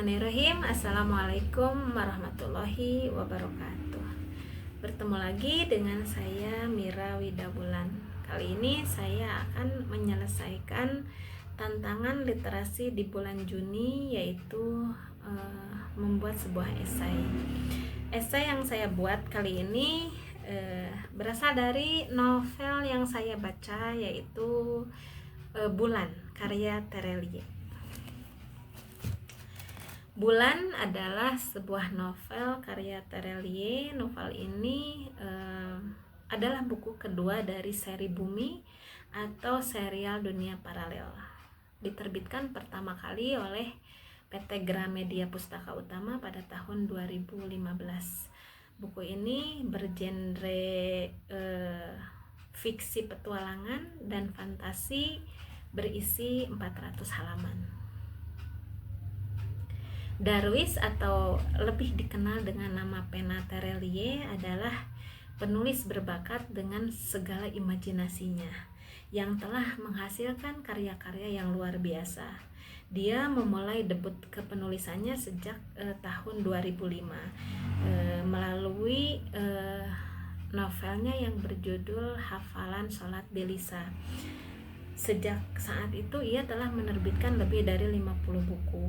Bismillahirrahmanirrahim. Assalamualaikum warahmatullahi wabarakatuh. Bertemu lagi dengan saya Mira Widabulan. Kali ini saya akan menyelesaikan tantangan literasi di bulan Juni, yaitu membuat sebuah esai. Esai yang saya buat kali ini berasal dari novel yang saya baca, yaitu Bulan karya Terelie. Bulan adalah sebuah novel karya Terelie. Novel ini adalah buku kedua dari seri Bumi atau serial Dunia Paralel. Diterbitkan pertama kali oleh PT Gramedia Pustaka Utama pada tahun 2015. Buku ini bergenre fiksi petualangan dan fantasi, berisi 400 halaman. Darwis atau lebih dikenal dengan nama pena Terelie adalah penulis berbakat dengan segala imajinasinya yang telah menghasilkan karya-karya yang luar biasa. Dia memulai debut kepenulisannya sejak tahun 2005 melalui novelnya yang berjudul Hafalan Sholat Belisa. Sejak saat itu ia telah menerbitkan lebih dari 50 buku.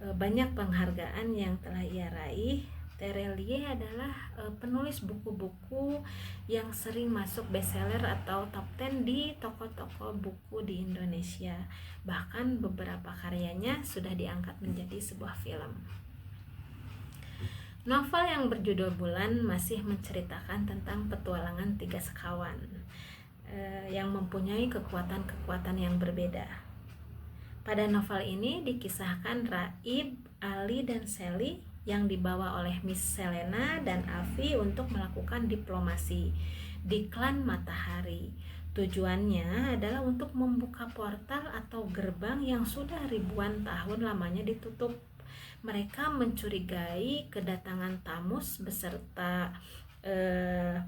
Banyak penghargaan yang telah ia raih. Terelie adalah penulis buku-buku yang sering masuk bestseller atau top 10 di toko-toko buku di Indonesia. Bahkan beberapa karyanya sudah diangkat menjadi sebuah film. Novel yang berjudul Bulan masih menceritakan tentang petualangan 3 sekawan yang mempunyai kekuatan-kekuatan yang berbeda. Pada novel ini dikisahkan Raib, Ali, dan Sally yang dibawa oleh Miss Selena dan Avi untuk melakukan diplomasi di klan Matahari. Tujuannya adalah untuk membuka portal atau gerbang yang sudah ribuan tahun lamanya ditutup. Mereka mencurigai kedatangan Tamus beserta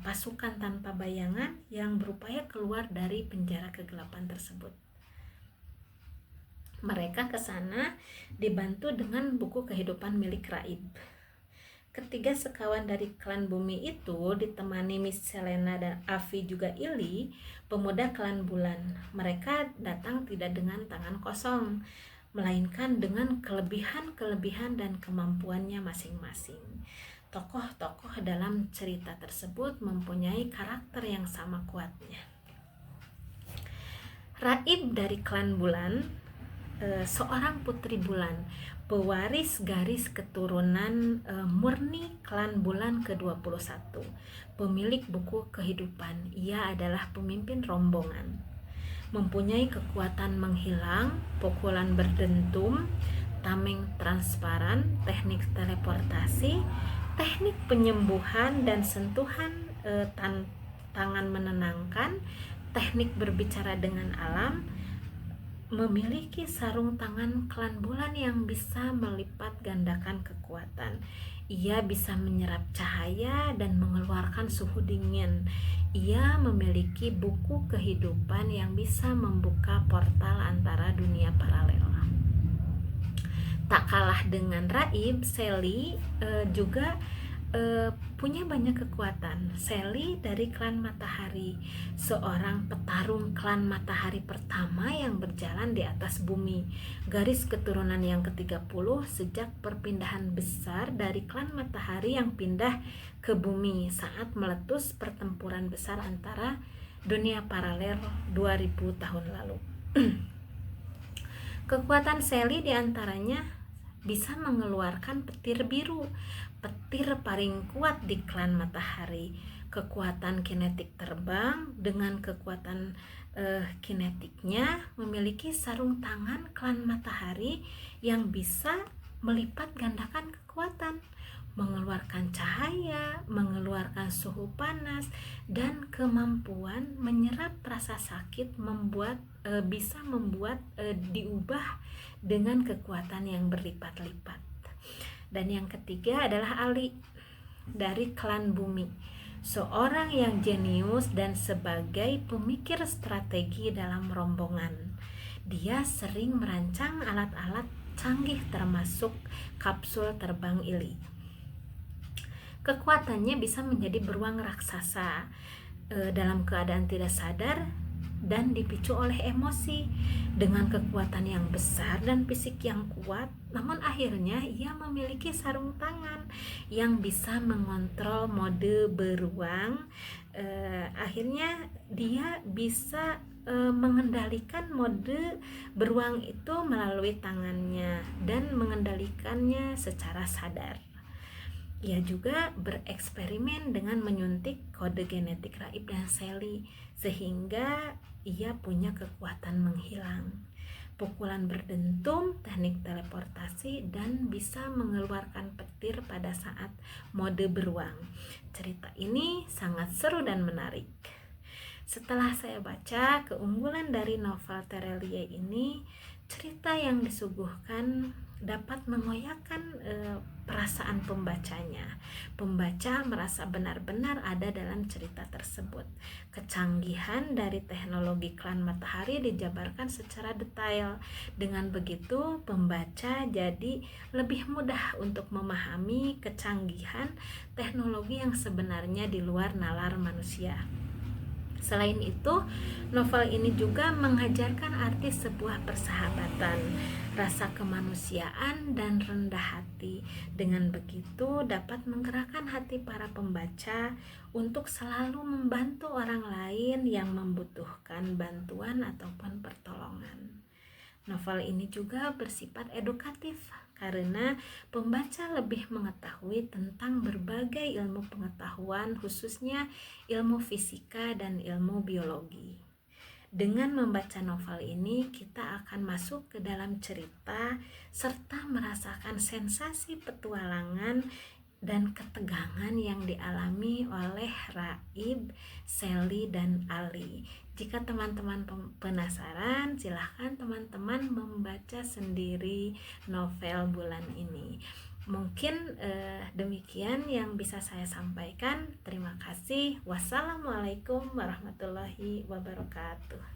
pasukan tanpa bayangan yang berupaya keluar dari penjara kegelapan tersebut. Mereka ke sana dibantu dengan buku kehidupan milik Raib. Ketiga sekawan dari klan Bumi itu ditemani Miss Selena dan Avi juga Ili, pemuda klan Bulan. Mereka datang tidak dengan tangan kosong, melainkan dengan kelebihan-kelebihan dan kemampuannya masing-masing. Tokoh-tokoh dalam cerita tersebut mempunyai karakter yang sama kuatnya. Raib dari klan Bulan, seorang putri bulan, pewaris garis keturunan murni klan Bulan ke-21, pemilik buku kehidupan. Ia adalah pemimpin rombongan, mempunyai kekuatan menghilang, pukulan berdentum, tameng transparan, teknik teleportasi, teknik penyembuhan dan sentuhan tangan menenangkan, teknik berbicara dengan alam. Memiliki sarung tangan klan Bulan yang bisa melipat gandakan kekuatan. Ia bisa menyerap cahaya dan mengeluarkan suhu dingin. Ia memiliki buku kehidupan yang bisa membuka portal antara dunia paralel. Tak kalah dengan Raib, Sally juga punya banyak kekuatan. Sally dari klan Matahari, seorang petarung klan Matahari pertama yang berjalan di atas bumi, garis keturunan yang ke-30 sejak perpindahan besar dari klan Matahari yang pindah ke bumi saat meletus pertempuran besar antara dunia paralel 2000 tahun lalu. Kekuatan Sally diantaranya bisa mengeluarkan petir biru, petir paling kuat di klan Matahari. Kekuatan kinetik terbang dengan kekuatan kinetiknya memiliki sarung tangan klan Matahari yang bisa melipat gandakan kekuatan, mengeluarkan cahaya, mengeluarkan suhu panas, dan kemampuan menyerap rasa sakit bisa membuat diubah dengan kekuatan yang berlipat-lipat. Dan yang ketiga adalah Ali dari klan Bumi, seorang yang jenius dan sebagai pemikir strategi dalam rombongan. Dia sering merancang alat-alat canggih termasuk kapsul terbang Ili. Kekuatannya bisa menjadi beruang raksasa dalam keadaan tidak sadar dan dipicu oleh emosi. Dengan kekuatan yang besar dan fisik yang kuat, namun akhirnya ia memiliki sarung tangan yang bisa mengontrol mode beruang. Akhirnya dia bisa mengendalikan mode beruang itu melalui tangannya dan mengendalikannya secara sadar. Ia juga bereksperimen dengan menyuntik kode genetik Raib dan Sally sehingga ia punya kekuatan menghilang, pukulan berdentum, teknik teleportasi, dan bisa mengeluarkan petir pada saat mode beruang. Cerita ini sangat seru dan menarik. Setelah saya baca keunggulan dari novel Terelie ini, cerita yang disuguhkan dapat mengoyakkan perasaan pembacanya. Pembaca merasa benar-benar ada dalam cerita tersebut. Kecanggihan dari teknologi klan matahari dijabarkan secara detail. Dengan begitu, pembaca jadi lebih mudah untuk memahami kecanggihan teknologi yang sebenarnya di luar nalar manusia. Selain itu, novel ini juga mengajarkan arti sebuah persahabatan, rasa kemanusiaan, dan rendah hati. Dengan begitu, dapat menggerakkan hati para pembaca untuk selalu membantu orang lain yang membutuhkan bantuan ataupun pertolongan. Novel ini juga bersifat edukatif karena pembaca lebih mengetahui tentang berbagai ilmu pengetahuan, khususnya ilmu fisika dan ilmu biologi. Dengan membaca novel ini, kita akan masuk ke dalam cerita serta merasakan sensasi petualangan dan ketegangan yang dialami oleh Raib, Sally, dan Ali. Jika teman-teman penasaran, silahkan teman-teman membaca sendiri novel bulan ini. Mungkin demikian yang bisa saya sampaikan. Terima kasih. Wassalamualaikum warahmatullahi wabarakatuh.